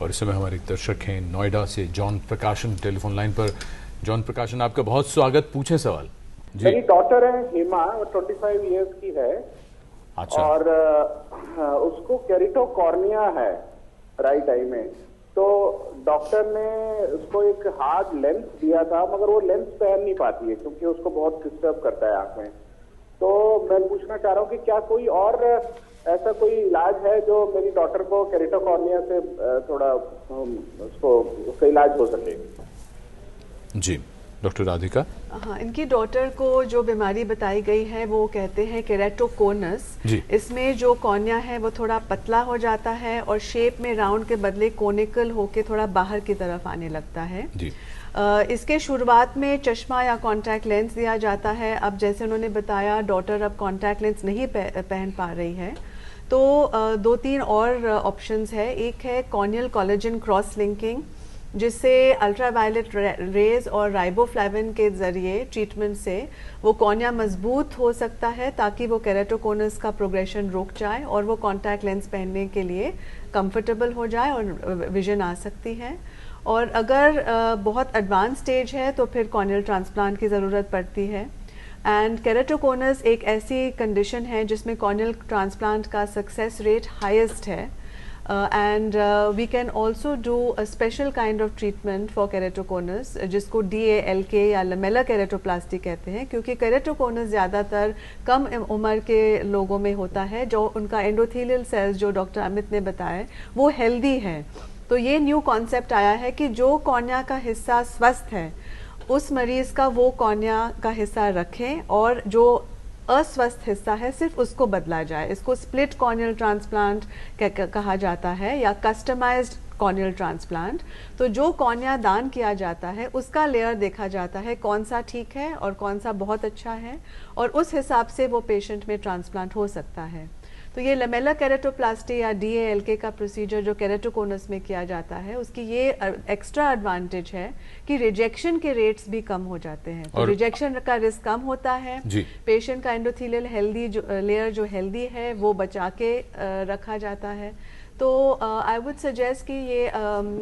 और इस समय हमारे एक दर्शक हैं नोएडा से जॉन प्रकाशन टेलीफोन लाइन पर। जॉन प्रकाशन, आपका बहुत स्वागत। पूछें सवाल। जी। मेरी डॉटर है हेमा, 25 इयर्स की है। अच्छा। और उसको केरिटोकॉर्निया है राइट आई में। तो डॉक्टर ने उसको एक हार्ड लेंस दिया था, मगर वो लेंस पहन नहीं पाती है क्योंकि उसको बहुत डिस्टर्ब करता है आंख में। तो मैं पूछना चाह रहा हूँ कि क्या कोई और ऐसा कोई इलाज है जो मेरी डॉटर को केरिटोकॉर्निया से थोड़ा उसका इलाज हो सके। जी डॉक्टर राधिका। हाँ, इनकी डॉटर को जो बीमारी बताई गई है वो कहते हैं केरेटोकोनस। इसमें जो कॉर्निया है वो थोड़ा पतला हो जाता है और शेप में राउंड के बदले कोनिकल होके थोड़ा बाहर की तरफ आने लगता है। जी। इसके शुरुआत में चश्मा या कॉन्टैक्ट लेंस दिया जाता है। अब जैसे उन्होंने बताया डॉटर अब कॉन्टैक्ट लेंस नहीं पहन पा रही है, तो 2-3 और ऑप्शंस है। एक है कॉर्नियल कोलेजन क्रॉस लिंकिंग, जिससे अल्ट्रावायलेट रेज और राइबोफ्लाविन के जरिए ट्रीटमेंट से वो कॉर्निया मजबूत हो सकता है ताकि वो केरेटोकोनस का प्रोग्रेशन रुक जाए और वो कॉन्टैक्ट लेंस पहनने के लिए कंफर्टेबल हो जाए और विजन आ सकती है। और अगर बहुत एडवांस स्टेज है तो फिर कॉर्नियल ट्रांसप्लांट की ज़रूरत पड़ती है। एंड केरेटोकोनस एक ऐसी कंडीशन है जिसमें कॉर्नियल ट्रांसप्लांट का सक्सेस रेट हाईएस्ट है। And we can also do a special kind of treatment for keratoconus जिसको DALK या लमेला केरेटोप्लास्टी कहते हैं, क्योंकि केरेटोकोनस ज़्यादातर कम उम्र के लोगों में होता है जो उनका एंडोथेलियल सेल्स जो डॉक्टर अमित ने बताया वो हेल्दी है। तो ये न्यू कॉन्सेप्ट आया है कि जो कॉर्निया का हिस्सा स्वस्थ है उस मरीज़ का वो कॉर्निया का हिस्सा रखें और जो अस्वस्थ हिस्सा है सिर्फ उसको बदला जाए। इसको स्प्लिट कॉर्नियल ट्रांसप्लांट कहा जाता है या कस्टमाइज्ड कॉर्नियल ट्रांसप्लांट। तो जो कॉर्निया दान किया जाता है उसका लेयर देखा जाता है कौन सा ठीक है और कौन सा बहुत अच्छा है, और उस हिसाब से वो पेशेंट में ट्रांसप्लांट हो सकता है। तो ये लमेला केरेटोप्लास्टी या DALK का प्रोसीजर जो केरेटोकोनस में किया जाता है उसकी ये एक्स्ट्रा एडवांटेज है कि रिजेक्शन के रेट्स भी कम हो जाते हैं। तो रिजेक्शन का रिस्क कम होता है। पेशेंट का एंडोथेलियल हेल्दी लेयर जो हेल्दी है वो बचा के रखा जाता है। तो आई वुड सजेस्ट कि ये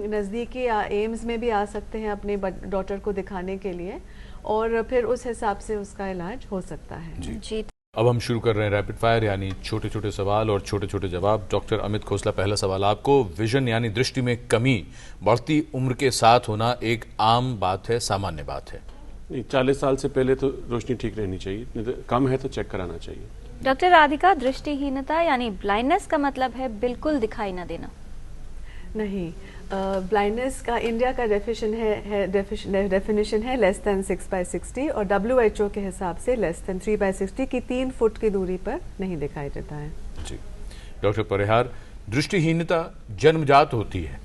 नज़दीकी एम्स में भी आ सकते हैं अपने डॉटर को दिखाने के लिए और फिर उस हिसाब से उसका इलाज हो सकता है। जी। अब हम शुरू कर रहे हैं रैपिड फायर यानी छोटे छोटे सवाल और छोटे छोटे जवाब। डॉक्टर अमित खोसला, पहला सवाल आपको। विजन यानी दृष्टि में कमी बढ़ती उम्र के साथ होना एक आम बात है, सामान्य बात है? नहीं, 40 साल से पहले तो रोशनी ठीक रहनी चाहिए, कम है तो चेक कराना चाहिए। डॉक्टर राधिका, दृष्टिहीनता यानी ब्लाइंडनेस का मतलब है बिल्कुल दिखाई न देना? नहीं, ब्लाइंडनेस का इंडिया का डेफिनेशन है लेस देन 6/60 और WHO के हिसाब से लेस देन 3/60 की 3 फुट की दूरी पर नहीं दिखाई देता है। जी। डॉक्टर परिहार, दृष्टिहीनता जन्मजात होती है?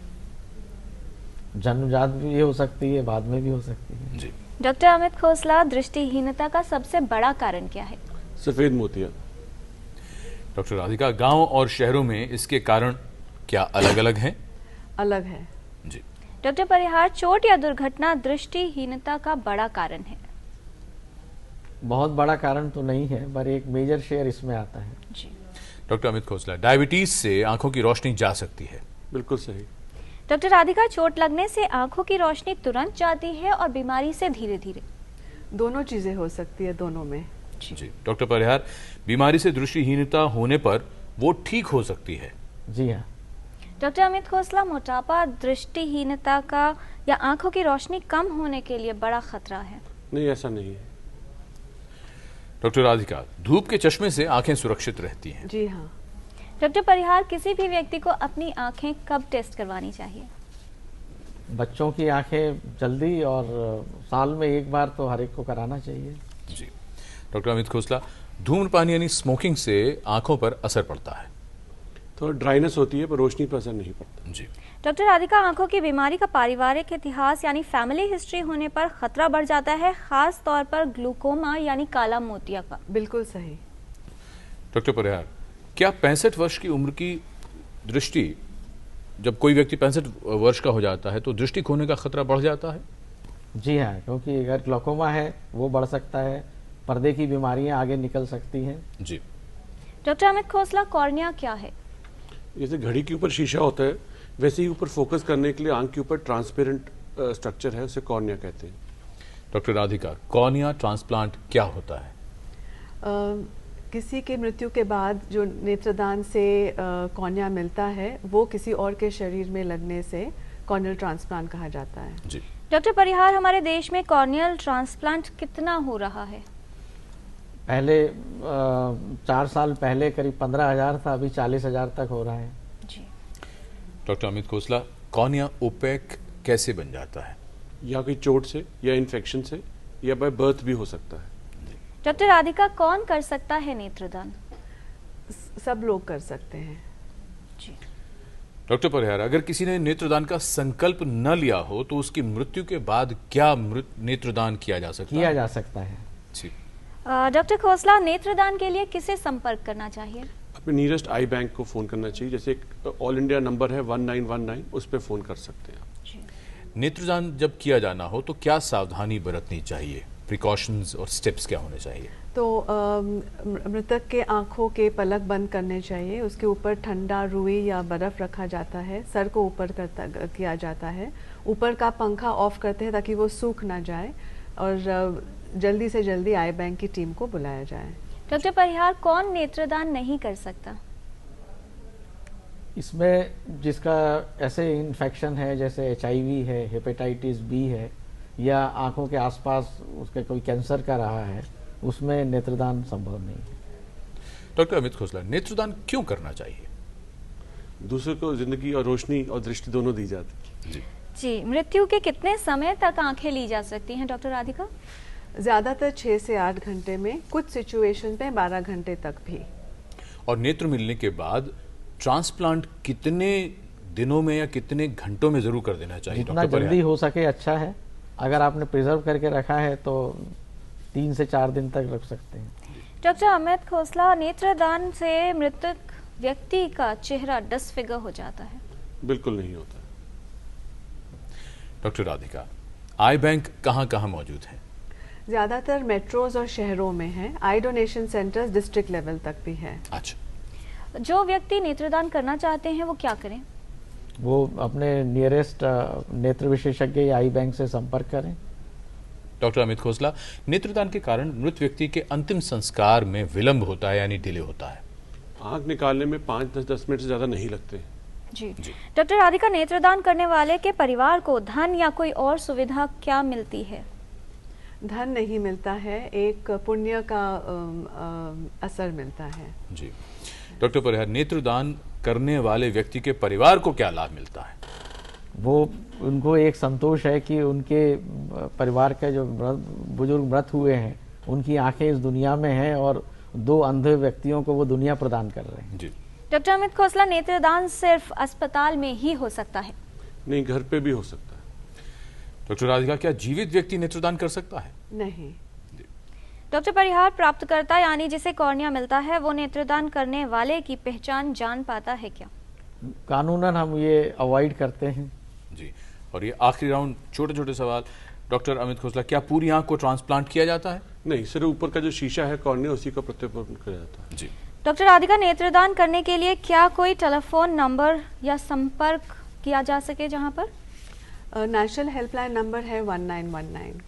जन्मजात भी हो सकती है, बाद में भी हो सकती है। जी। डॉक्टर अमित खोसला, दृष्टिहीनता का सबसे बड़ा कारण क्या है? सफेद मोतिया। डॉक्टर राधिका, गांव और शहरों में इसके कारण क्या अलग अलग हैं? अलग है। जी। डॉक्टर परिहार, चोट या दुर्घटना दृष्टिहीनता का बड़ा कारण है? बहुत बड़ा कारण तो नहीं है पर एक मेजर शेयर इसमें आता है। जी। डॉक्टर अमित खोसला, डायबिटीज से आंखों की रोशनी जा सकती है? बिल्कुल सही। डॉक्टर राधिका, चोट लगने से आंखों की रोशनी तुरंत जाती है और बीमारी से धीरे धीरे? दोनों चीजें हो सकती है, दोनों में। जी। डॉक्टर परिहार, बीमारी से दृष्टिहीनता होने पर वो ठीक हो सकती है? जी हाँ। डॉक्टर अमित खोसला, मोटापा दृष्टिहीनता का या आंखों की रोशनी कम होने के लिए बड़ा खतरा है? नहीं, ऐसा नहीं है। डॉक्टर राधिका, धूप के चश्मे से आंखें सुरक्षित रहती हैं? जी हाँ। डॉक्टर परिहार, किसी भी व्यक्ति को अपनी आंखें कब टेस्ट करवानी चाहिए? बच्चों की आंखें जल्दी और साल में एक बार तो हर एक को कराना चाहिए। जी। डॉक्टर अमित खोसला, धूम्रपान यानी स्मोकिंग से आंखों पर असर पड़ता है? तो ड्राइनेस होती है पर रोशनी पर असर नहीं पड़ता। जी। डॉक्टर राधिका, आंखों की बीमारी का पारिवारिक इतिहास यानी फैमिली हिस्ट्री होने पर खतरा बढ़ जाता है, खास तौर पर ग्लूकोमा यानी काला मोतिया का? बिल्कुल सही। डॉक्टर परिहार, क्या 65 वर्ष की उम्र की दृष्टि, जब कोई व्यक्ति 65 वर्ष का हो जाता है तो दृष्टि खोने का खतरा बढ़ जाता है? जी हाँ, क्योंकि अगर ग्लूकोमा है वो बढ़ सकता है, पर्दे की बीमारियां आगे निकल सकती हैं। जी। डॉक्टर अमित खोसला, कॉर्निया क्या है? जैसे घड़ी के ऊपर शीशा होता है, वैसे ही ऊपर फोकस करने के लिए आंख के ऊपर ट्रांसपेरेंट स्ट्रक्चर है, उसे कॉर्निया कहते हैं। डॉक्टर राधिका, कॉर्निया ट्रांसप्लांट क्या होता है? किसी की मृत्यु के बाद जो नेत्रदान से कॉर्निया मिलता है वो किसी और के शरीर में लगने से कॉर्नियल ट्रांसप्लांट कहा जाता है। जी डॉक्टर परिहार, हमारे देश में कॉर्नियल ट्रांसप्लांट कितना हो रहा है? पहले 4 साल पहले करीब 15,000 था, अभी 40,000 तक हो रहा है। जी doctor Amit Khosla, cornea opaque कैसे बन जाता है? या कोई चोट से या इन्फेक्शन से या बाय बर्थ भी हो सकता है। डॉक्टर राधिका, कौन कर सकता है नेत्रदान? सब लोग कर सकते हैं। जी डॉक्टर परिहार, अगर किसी ने नेत्रदान का संकल्प न लिया हो तो उसकी मृत्यु के बाद क्या नेत्रदान किया जा सकता है? किया जा सकता है। जी डॉक्टर खोसला, नेत्रदान के लिए किसे संपर्क करना चाहिए? अपने नियरेस्ट आई बैंक को फोन करना चाहिए। जैसे एक ऑल इंडिया नंबर है 1919, उस पर फोन कर सकते हैं आप। जी नेत्रदान जब किया जाना हो तो क्या सावधानी बरतनी चाहिए? प्रिकॉशंस और स्टेप्स क्या होने चाहिए? तो मृतक के आंखों के पलक बंद करने चाहिए, उसके ऊपर ठंडा रुई या बर्फ रखा जाता है, सर को ऊपर किया जाता है, ऊपर का पंखा ऑफ करते हैं ताकि वो सूख ना जाए, और जल्दी से जल्दी आई बैंक की टीम को बुलाया जाए। डॉक्टर परिहार, कौन नेत्रदान नहीं कर सकता? इसमें जिसका ऐसे इन्फेक्शन है जैसे HIV है, हेपेटाइटिस B है, या आंखों के आसपास उसका कोई कैंसर का रहा है, उसमें नेत्रदान संभव नहीं है। डॉक्टर अमित खोसला, नेत्रदान क्यों करना चाहिए? दूसरे को जिंदगी और रोशनी और दृष्टि दोनों दी जाती है। जी, मृत्यु के कितने समय तक आंखें ली जा सकती हैं डॉक्टर राधिका? ज़्यादातर 6 से 8 घंटे में, कुछ सिचुएशन में 12 घंटे तक भी। और नेत्र मिलने के बाद ट्रांसप्लांट कितने दिनों में या कितने घंटों में जरूर कर देना चाहिए? जितना जल्दी हो सके अच्छा है। अगर आपने प्रिजर्व करके रखा है तो 3 से 4 दिन तक रख सकते हैं। डॉक्टर अमित खोसला, नेत्रदान से मृतक व्यक्ति का चेहरा डिसफिगर हो जाता है? बिल्कुल नहीं होता। डॉक्टर राधिका, आई बैंक कहाँ कहाँ मौजूद है? ज़्यादातर मेट्रोज और शहरों में है। आई डोनेशन सेंटर्स डिस्ट्रिक्ट लेवल तक भी है। अच्छा, जो व्यक्ति नेत्रदान करना चाहते हैं वो क्या करें? वो अपने नियरेस्ट नेत्र विशेषज्ञ या आई बैंक से संपर्क करें। डॉक्टर अमित खोसला, नेत्रदान के कारण मृत व्यक्ति के अंतिम संस्कार में विलंब होता है यानी डिले होता है। आंख निकालने में 5-10 मिनट से ज्यादा नहीं लगते। जी डॉक्टर राधिका, नेत्रदान करने वाले के परिवार को धन या कोई और सुविधा क्या मिलती है? धन नहीं मिलता है, एक पुण्य का असर मिलता है। जी डॉक्टर परिहार, नेत्रदान करने वाले व्यक्ति के परिवार को क्या लाभ मिलता है? वो उनको एक संतोष है कि उनके परिवार के जो बुजुर्ग मृत हुए हैं उनकी आंखें इस दुनिया में हैं और 2 अंधे व्यक्तियों को वो दुनिया प्रदान कर रहे हैं। जी डॉक्टर अमित खोसला, नेत्रदान सिर्फ अस्पताल में ही हो सकता है? नहीं, घर पे भी हो सकता है। डॉक्टर राधिका, क्या जीवित व्यक्ति नेत्रदान कर सकता है? नहीं। डॉक्टर परिहार, प्राप्तकर्ता यानी जिसे कॉर्निया मिलता है वो नेत्रदान करने वाले की पहचान जान पाता है क्या? कानूनन हम ये अवॉइड करते हैं। जी, और ये आखिरी राउंड, छोटे छोटे सवाल। डॉक्टर अमित खोसला, क्या पूरी आंख को ट्रांसप्लांट किया जाता है? नहीं, सिर्फ ऊपर का जो शीशा है कॉर्निया, उसी का प्रत्यारोपण किया जाता है। जी डॉक्टर राधिका, नेत्रदान करने के लिए क्या कोई टेलीफोन नंबर या संपर्क किया जा सके जहां पर? नेशनल हेल्पलाइन नंबर है 1919।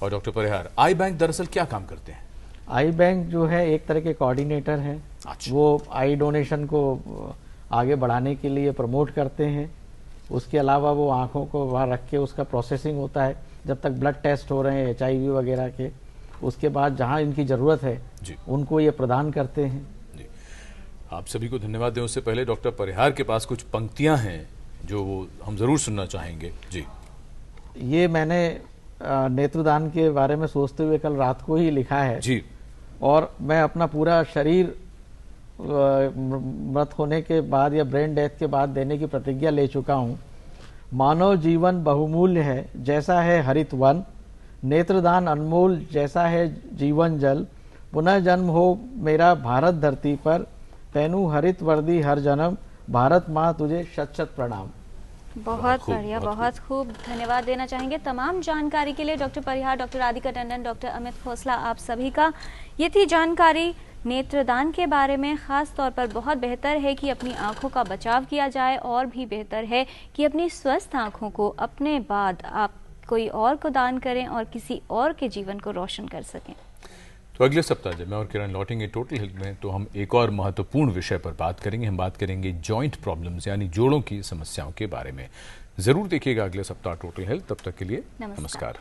और डॉक्टर परिहार, आई बैंक दरअसल क्या काम करते हैं? आई बैंक जो है एक तरह के कोऑर्डिनेटर हैं। अच्छा। वो आई डोनेशन को आगे बढ़ाने के लिए प्रमोट करते हैं। उसके अलावा वो आंखों को वहाँ रख के उसका प्रोसेसिंग होता है जब तक ब्लड टेस्ट हो रहे हैं HIV वगैरह के। उसके बाद जहाँ इनकी ज़रूरत है जी। उनको ये प्रदान करते हैं। जी, आप सभी को धन्यवाद दें। उससे पहले डॉक्टर परिहार के पास कुछ पंक्तियां हैं जो हम जरूर सुनना चाहेंगे। जी, ये मैंने नेत्रदान के बारे में सोचते हुए कल रात को ही लिखा है। जी, और मैं अपना पूरा शरीर मृत होने के बाद या ब्रेन डेथ के बाद देने की प्रतिज्ञा ले चुका हूँ। मानव जीवन बहुमूल्य है जैसा है हरित वन, नेत्रदान अनमोल जैसा है जीवन जल, पुनः जन्म हो मेरा भारत धरती पर, तैनू हरित वर्दी हर जन्म, भारत माँ तुझे शत शत प्रणाम। बहुत बढ़िया, बहुत खूब। धन्यवाद देना चाहेंगे तमाम जानकारी के लिए डॉक्टर परिहार, डॉक्टर राधिका टंडन, डॉक्टर अमित खोसला, आप सभी का। ये थी जानकारी नेत्रदान के बारे में। ख़ास तौर पर बहुत बेहतर है कि अपनी आंखों का बचाव किया जाए, और भी बेहतर है कि अपनी स्वस्थ आंखों को अपने बाद आप कोई और को दान करें और किसी और के जीवन को रोशन कर सकें। तो अगले सप्ताह जब मैं और किरण लौटेंगे टोटल हेल्थ में, तो हम एक और महत्वपूर्ण विषय पर बात करेंगे। हम बात करेंगे जॉइंट प्रॉब्लम्स यानी जोड़ों की समस्याओं के बारे में। जरूर देखिएगा अगले सप्ताह टोटल हेल्थ। तब तक के लिए नमस्कार।